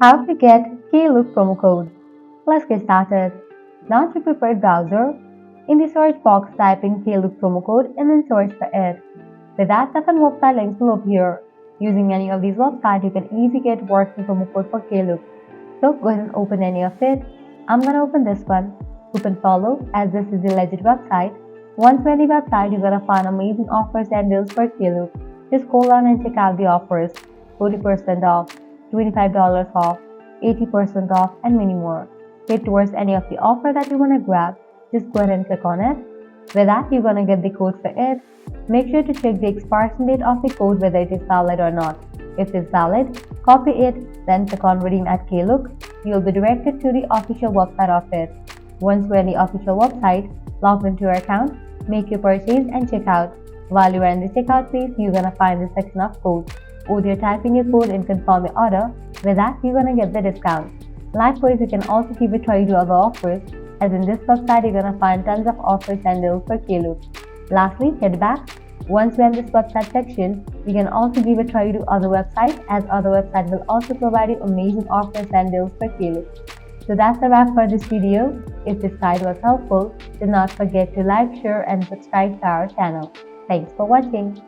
How to get Klook promo code. Let's get started. Launch your preferred browser. In the search box, type in Klook promo code and then search for it. With that, seven website links will appear. Using any of these websites, you can easily get working promo code for Klook. So go ahead and open any of it. I'm gonna open this one. You can follow as this is the legit website. Once you're on the website, you're gonna find amazing offers and deals for Klook. Just scroll down and check out the offers. 40% off, $25 off, 80% off, and many more. Hit towards any of the offer that you want to grab, just go ahead and click on it. With that, you're going to get the code for it. Make sure to check the expiration date of the code whether it is valid or not. If it's valid, copy it, then click on Redeem at Klook. You'll be directed to the official website of it. Once you're in the official website, log into your account, make your purchase, and check out. While you're in the checkout page, you're going to find the section of codes. Either type in your code and confirm your order. With that, you're going to get the discount. Likewise, you can also give a try to other offers, as in this website, you're going to find tons of offers and deals for Klook. Lastly, head back. Once you're in this website section, you can also give a try to other websites, as other websites will also provide you amazing offers and deals for Klook. So that's a wrap for this video. If this guide was helpful, do not forget to like, share, and subscribe to our channel. Thanks for watching.